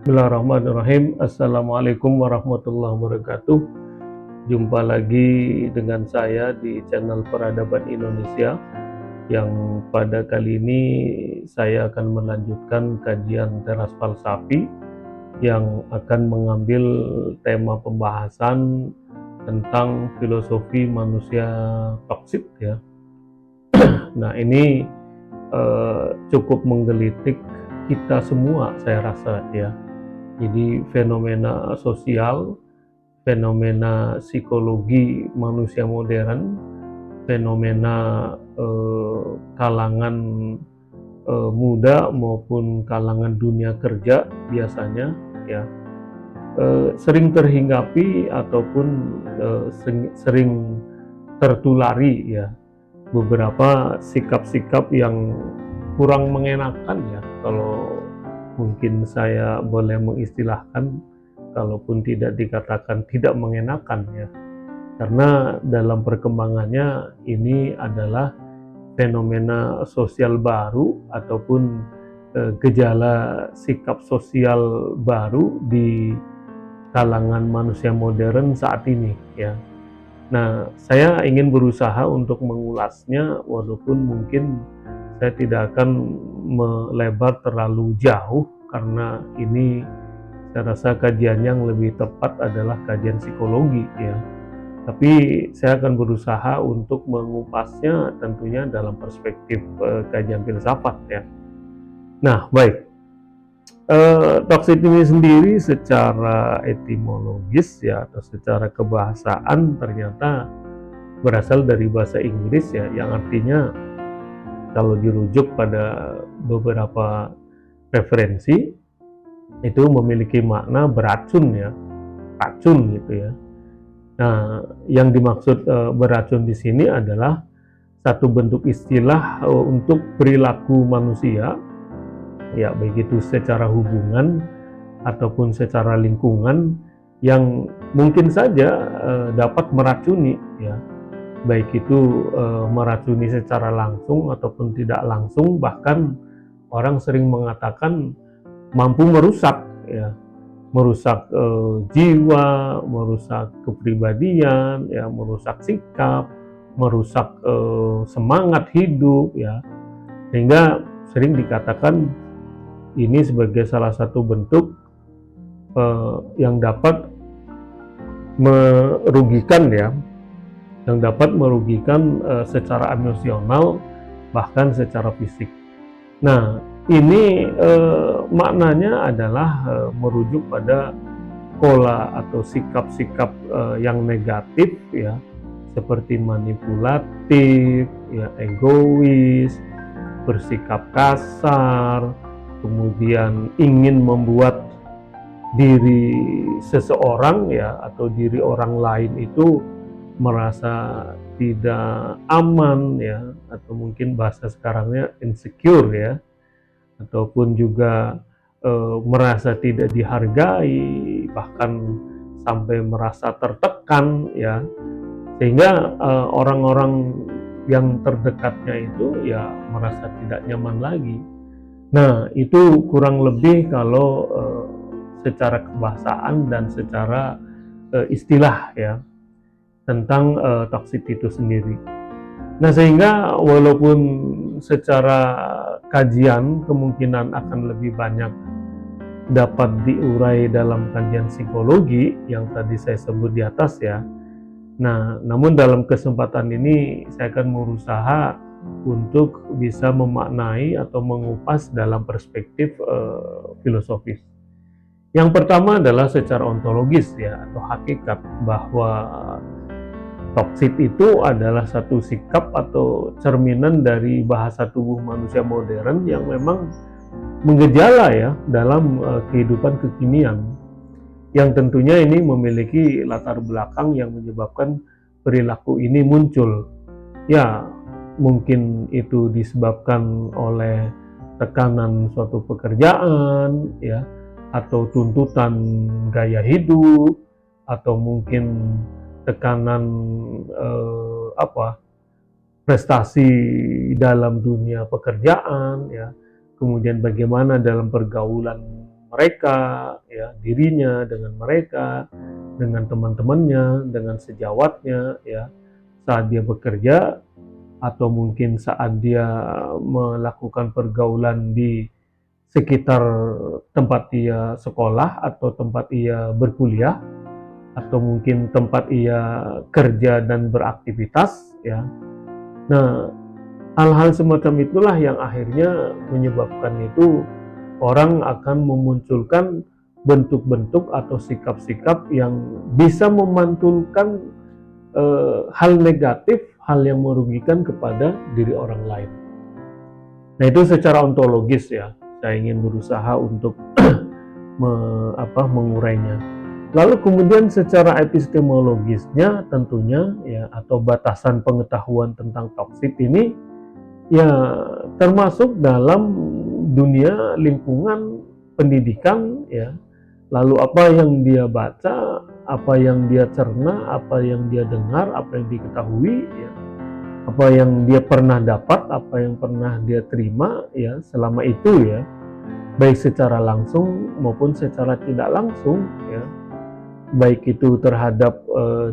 Bismillahirrahmanirrahim. Assalamualaikum warahmatullahi wabarakatuh. Jumpa lagi dengan saya di channel Peradaban Indonesia, yang pada kali ini saya akan melanjutkan kajian teras falsafi yang akan mengambil tema pembahasan tentang filosofi manusia toksik ya. Nah, ini cukup menggelitik kita semua, saya rasa ya. Jadi fenomena sosial, fenomena psikologi manusia modern, fenomena kalangan muda maupun kalangan dunia kerja biasanya ya, sering terhinggapi ataupun sering tertulari ya beberapa sikap-sikap yang kurang mengenakan ya, kalau mungkin saya boleh mengistilahkan, kalaupun tidak dikatakan tidak mengenakan ya, karena dalam perkembangannya ini adalah fenomena sosial baru ataupun gejala sikap sosial baru di kalangan manusia modern saat ini ya. Nah, saya ingin berusaha untuk mengulasnya, walaupun mungkin saya tidak akan melebar terlalu jauh, karena ini saya rasa kajian yang lebih tepat adalah kajian psikologi ya. Tapi saya akan berusaha untuk mengupasnya tentunya dalam perspektif kajian filsafat ya. Nah, baik. Toksik ini sendiri secara etimologis ya, atau secara kebahasaan ternyata berasal dari bahasa Inggris ya, yang artinya kalau dirujuk pada beberapa referensi itu memiliki makna beracun ya, racun gitu ya. Nah, yang dimaksud beracun di sini adalah satu bentuk istilah untuk perilaku manusia ya, baik itu secara hubungan ataupun secara lingkungan, yang mungkin saja dapat meracuni ya, baik itu meracuni secara langsung ataupun tidak langsung. Bahkan orang sering mengatakan mampu merusak ya, merusak jiwa, merusak kepribadian ya, merusak sikap, merusak semangat hidup ya, sehingga sering dikatakan ini sebagai salah satu bentuk yang dapat merugikan ya, yang dapat merugikan secara emosional, bahkan secara fisik. Nah, ini maknanya adalah merujuk pada pola atau sikap-sikap yang negatif ya, seperti manipulatif, ya, egois, bersikap kasar, kemudian ingin membuat diri seseorang ya, atau diri orang lain itu merasa tidak aman ya, atau mungkin bahasa sekarangnya insecure ya, ataupun juga merasa tidak dihargai, bahkan sampai merasa tertekan ya, sehingga orang-orang yang terdekatnya itu ya merasa tidak nyaman lagi. Nah, itu kurang lebih kalau secara kebahasaan dan secara istilah ya, tentang toksik itu sendiri. Nah, sehingga walaupun secara kajian kemungkinan akan lebih banyak dapat diurai dalam kajian psikologi yang tadi saya sebut di atas ya. Nah, namun dalam kesempatan ini saya akan berusaha untuk bisa memaknai atau mengupas dalam perspektif filosofis. Yang pertama adalah secara ontologis ya, atau hakikat, bahwa toksik itu adalah satu sikap atau cerminan dari bahasa tubuh manusia modern yang memang menggejala ya dalam kehidupan kekinian, yang tentunya ini memiliki latar belakang yang menyebabkan perilaku ini muncul. Ya, mungkin itu disebabkan oleh tekanan suatu pekerjaan ya, atau tuntutan gaya hidup, atau mungkin tekanan prestasi dalam dunia pekerjaan ya, kemudian bagaimana dalam pergaulan mereka, ya, dirinya dengan mereka, dengan teman-temannya, dengan sejawatnya, ya, saat dia bekerja atau mungkin saat dia melakukan pergaulan di sekitar tempat ia sekolah atau tempat ia berkuliah atau mungkin tempat ia kerja dan beraktivitas, ya. Nah, hal-hal semacam itulah yang akhirnya menyebabkan itu orang akan memunculkan bentuk-bentuk atau sikap-sikap yang bisa memantulkan hal negatif, hal yang merugikan kepada diri orang lain. Nah, itu secara ontologis, ya. Saya ingin berusaha untuk mengurainya. Lalu kemudian secara epistemologisnya tentunya, ya, atau batasan pengetahuan tentang toksit ini, ya, termasuk dalam dunia lingkungan pendidikan, ya. Lalu apa yang dia baca, apa yang dia cerna, apa yang dia dengar, apa yang diketahui, ya, apa yang dia pernah dapat, apa yang pernah dia terima, ya, selama itu, ya, baik secara langsung maupun secara tidak langsung, ya, baik itu terhadap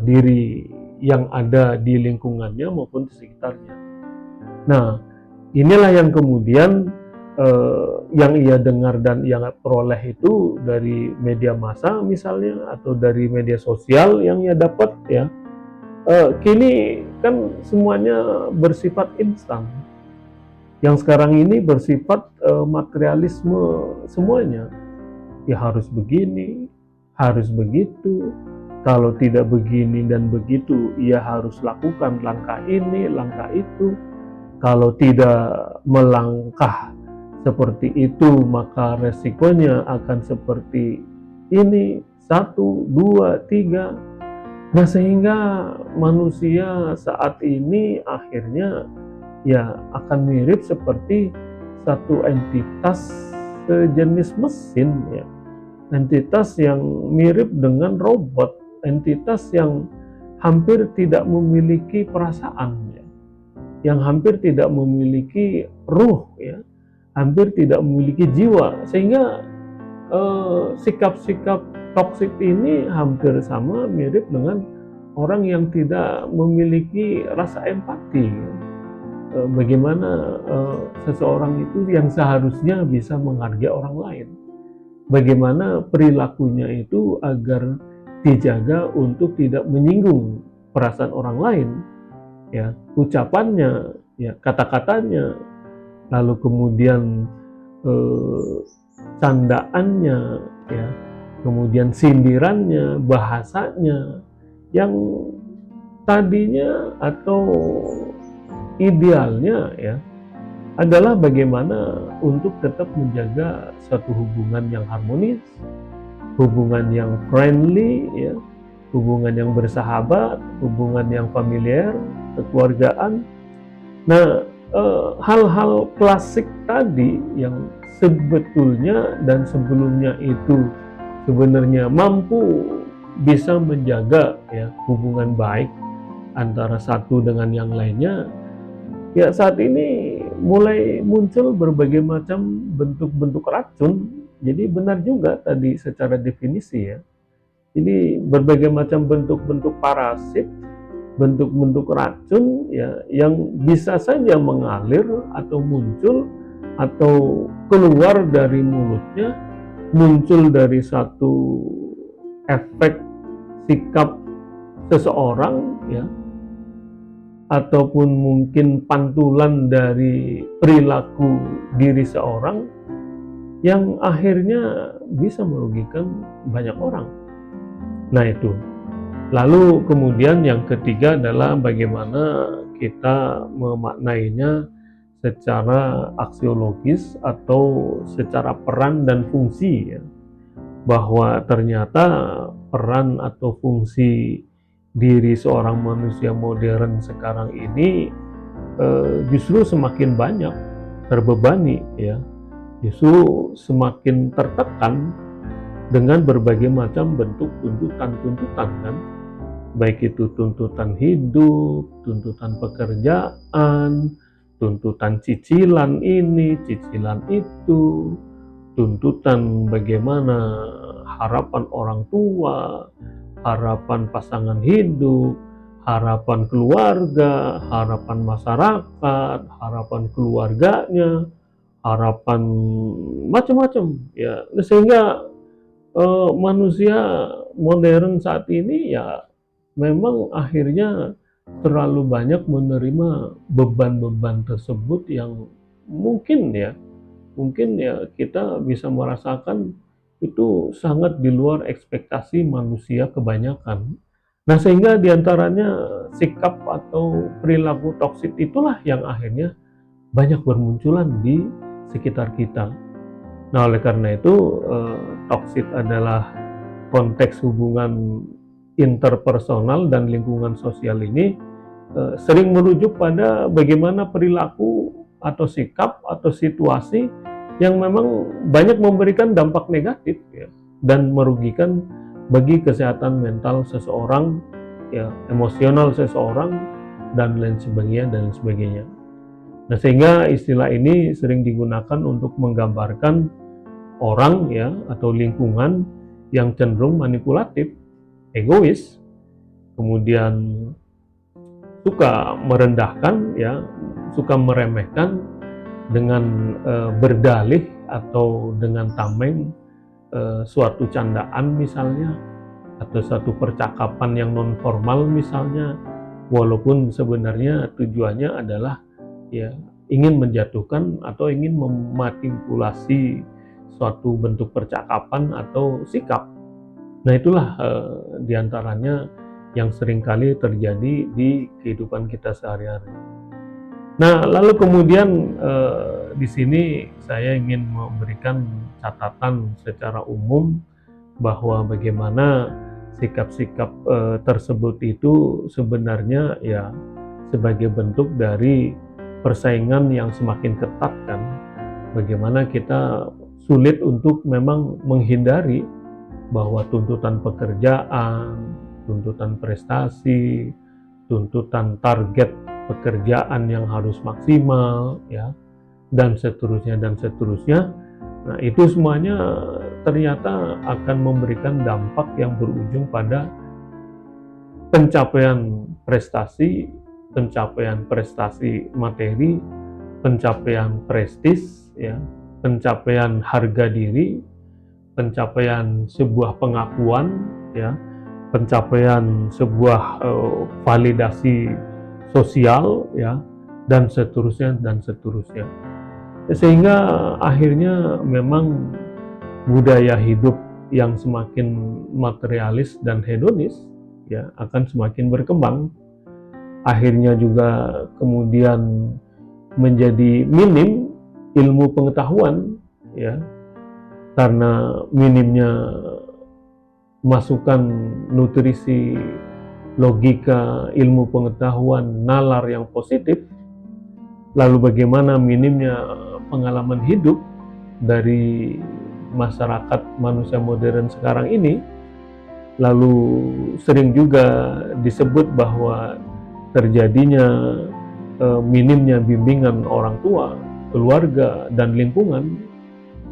diri yang ada di lingkungannya maupun di sekitarnya. Nah, inilah yang kemudian yang ia dengar dan ia peroleh itu dari media massa misalnya, atau dari media sosial yang ia dapat, ya. Kini kan semuanya bersifat instan. Yang sekarang ini bersifat materialisme semuanya. Ya, harus begini, harus begitu. Kalau tidak begini dan begitu, ia harus lakukan langkah ini, langkah itu. Kalau tidak melangkah seperti itu, maka resikonya akan seperti ini, 1, 2, 3. Nah, sehingga manusia saat ini akhirnya, ya, akan mirip seperti satu entitas sejenis mesin, ya. Entitas yang mirip dengan robot, entitas yang hampir tidak memiliki perasaan, ya, yang hampir tidak memiliki ruh, ya, hampir tidak memiliki jiwa, sehingga sikap-sikap toksik ini hampir sama mirip dengan orang yang tidak memiliki rasa empati, ya. Bagaimana seseorang itu yang seharusnya bisa menghargai orang lain, bagaimana perilakunya itu agar dijaga untuk tidak menyinggung perasaan orang lain, ya, ucapannya, ya, kata-katanya, lalu kemudian candaannya, ya, kemudian sindirannya, bahasanya yang tadinya atau idealnya, ya, adalah bagaimana untuk tetap menjaga suatu hubungan yang harmonis, hubungan yang friendly, ya, hubungan yang bersahabat, hubungan yang familiar, kekeluargaan. Nah, hal-hal klasik tadi yang sebetulnya dan sebelumnya itu sebenarnya mampu bisa menjaga, ya, hubungan baik antara satu dengan yang lainnya, ya, saat ini mulai muncul berbagai macam bentuk-bentuk racun. Jadi benar juga tadi secara definisi, ya. Ini berbagai macam bentuk-bentuk parasit, bentuk-bentuk racun, ya, yang bisa saja mengalir atau muncul atau keluar dari mulutnya, muncul dari satu efek sikap seseorang, ya, ataupun mungkin pantulan dari perilaku diri seorang yang akhirnya bisa merugikan banyak orang. Nah, itu. Lalu kemudian yang ketiga adalah bagaimana kita memaknainya secara aksiologis atau secara peran dan fungsi, ya. Bahwa ternyata peran atau fungsi diri seorang manusia modern sekarang ini justru semakin banyak terbebani, ya, justru semakin tertekan dengan berbagai macam bentuk tuntutan-tuntutan, kan, baik itu tuntutan hidup, tuntutan pekerjaan, tuntutan cicilan ini, cicilan itu, tuntutan bagaimana harapan orang tua, harapan pasangan hidup, harapan keluarga, harapan masyarakat, harapan keluarganya, harapan macam-macam ya. Sehingga manusia modern saat ini ya memang akhirnya terlalu banyak menerima beban-beban tersebut yang mungkin ya kita bisa merasakan itu sangat di luar ekspektasi manusia kebanyakan. Nah, sehingga diantaranya sikap atau perilaku toksik itulah yang akhirnya banyak bermunculan di sekitar kita. Nah, oleh karena itu toksik adalah konteks hubungan interpersonal dan lingkungan sosial ini sering merujuk pada bagaimana perilaku atau sikap atau situasi yang memang banyak memberikan dampak negatif ya, dan merugikan bagi kesehatan mental seseorang, ya, emosional seseorang dan lain sebagainya. Nah, sehingga istilah ini sering digunakan untuk menggambarkan orang ya atau lingkungan yang cenderung manipulatif, egois, kemudian suka merendahkan ya, suka meremehkan dengan berdalih atau dengan tameng suatu candaan misalnya, atau suatu percakapan yang non formal misalnya, walaupun sebenarnya tujuannya adalah ya ingin menjatuhkan atau ingin memanipulasi suatu bentuk percakapan atau sikap. Nah, itulah diantaranya yang seringkali terjadi di kehidupan kita sehari-hari. Nah, lalu kemudian di sini saya ingin memberikan catatan secara umum bahwa bagaimana sikap-sikap tersebut itu sebenarnya ya sebagai bentuk dari persaingan yang semakin ketat kan. Bagaimana kita sulit untuk memang menghindari bahwa tuntutan pekerjaan, tuntutan prestasi, tuntutan target pekerjaan yang harus maksimal ya, dan seterusnya. Nah, itu semuanya ternyata akan memberikan dampak yang berujung pada pencapaian prestasi materi, pencapaian prestis ya, pencapaian harga diri, pencapaian sebuah pengakuan ya, pencapaian sebuah validasi sosial ya, dan seterusnya. Sehingga akhirnya memang budaya hidup yang semakin materialis dan hedonis ya akan semakin berkembang. Akhirnya juga kemudian menjadi minim ilmu pengetahuan ya, karena minimnya masukan nutrisi, logika, ilmu pengetahuan, nalar yang positif. Lalu bagaimana minimnya pengalaman hidup dari masyarakat manusia modern sekarang ini. Lalu sering juga disebut bahwa terjadinya minimnya bimbingan orang tua, keluarga, dan lingkungan,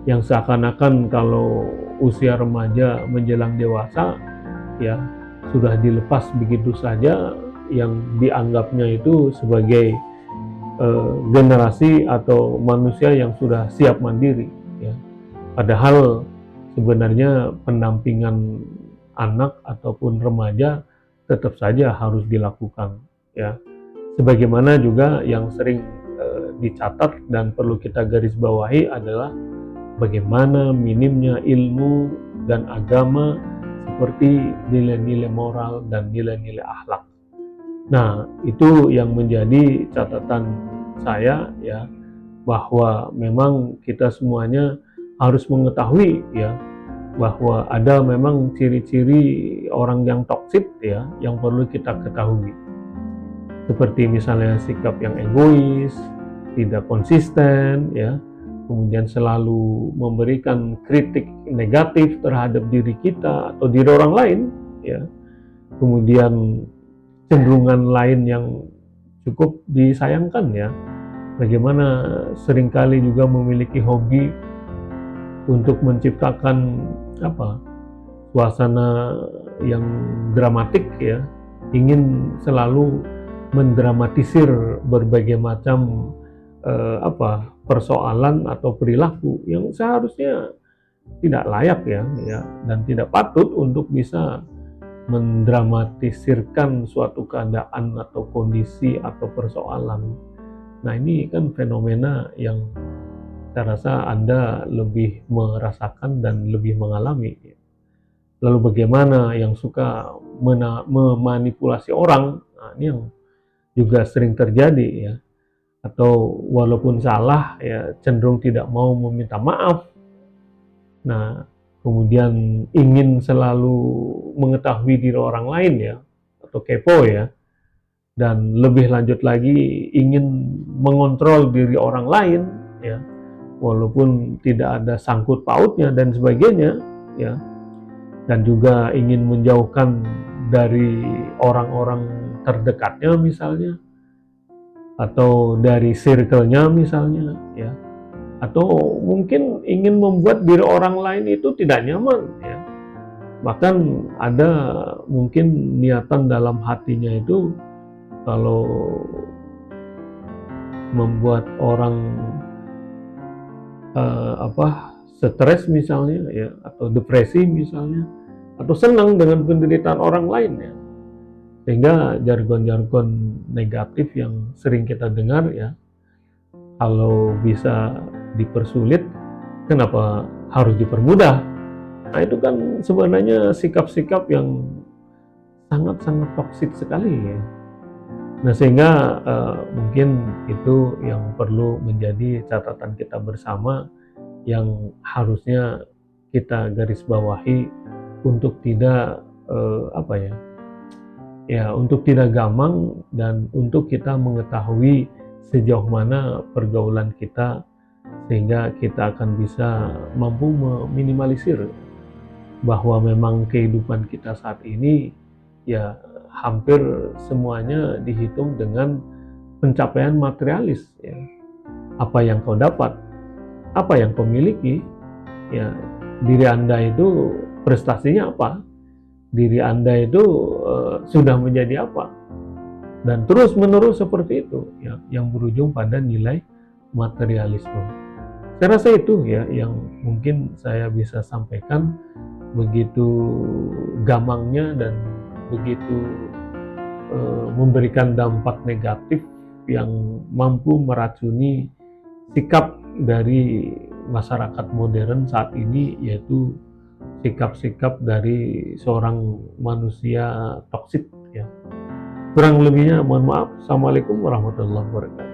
yang seakan-akan kalau usia remaja menjelang dewasa ya sudah dilepas begitu saja, yang dianggapnya itu sebagai generasi atau manusia yang sudah siap mandiri ya. Padahal sebenarnya pendampingan anak ataupun remaja tetap saja harus dilakukan ya. Sebagaimana juga yang sering dicatat dan perlu kita garis bawahi adalah bagaimana minimnya ilmu dan agama seperti nilai-nilai moral dan nilai-nilai akhlak. Nah, itu yang menjadi catatan saya ya, bahwa memang kita semuanya harus mengetahui ya bahwa ada memang ciri-ciri orang yang toksik ya yang perlu kita ketahui. Seperti misalnya sikap yang egois, tidak konsisten ya, kemudian selalu memberikan kritik negatif terhadap diri kita atau diri orang lain ya. Kemudian cenderungan lain yang cukup disayangkan ya, bagaimana seringkali juga memiliki hobi untuk menciptakan suasana yang dramatik ya, ingin selalu mendramatisir berbagai macam persoalan atau perilaku yang seharusnya tidak layak ya, dan tidak patut untuk bisa mendramatisirkan suatu keadaan atau kondisi atau persoalan. Nah, ini kan fenomena yang saya rasa Anda lebih merasakan dan lebih mengalami. Lalu bagaimana yang suka memanipulasi orang? Nah, ini yang juga sering terjadi ya. Atau walaupun salah ya cenderung tidak mau meminta maaf. Nah, kemudian ingin selalu mengetahui diri orang lain ya, atau kepo ya, dan lebih lanjut lagi ingin mengontrol diri orang lain ya, walaupun tidak ada sangkut pautnya dan sebagainya ya, dan juga ingin menjauhkan dari orang-orang terdekatnya misalnya, atau dari circle-nya misalnya ya, atau mungkin ingin membuat diri orang lain itu tidak nyaman ya. Bahkan ada mungkin niatan dalam hatinya itu kalau membuat orang stres misalnya ya, atau depresi misalnya, atau senang dengan penderitaan orang lain ya. Sehingga jargon-jargon negatif yang sering kita dengar ya, kalau bisa dipersulit, kenapa harus dipermudah? Nah, itu kan sebenarnya sikap-sikap yang sangat-sangat toksik sekali ya. Nah, sehingga mungkin itu yang perlu menjadi catatan kita bersama, yang harusnya kita garis bawahi untuk tidak untuk tidak gamang, dan untuk kita mengetahui sejauh mana pergaulan kita, sehingga kita akan bisa mampu meminimalisir bahwa memang kehidupan kita saat ini ya hampir semuanya dihitung dengan pencapaian materialis ya. Apa yang kau dapat, apa yang kau miliki ya, diri Anda itu prestasinya apa, diri Anda itu sudah menjadi apa, dan terus menerus seperti itu ya, yang berujung pada nilai materialisme. Saya rasa itu ya yang mungkin saya bisa sampaikan, begitu gamangnya dan begitu memberikan dampak negatif yang mampu meracuni sikap dari masyarakat modern saat ini, yaitu sikap-sikap dari seorang manusia toksik ya. Kurang lebihnya mohon maaf. Assalamualaikum warahmatullahi wabarakatuh.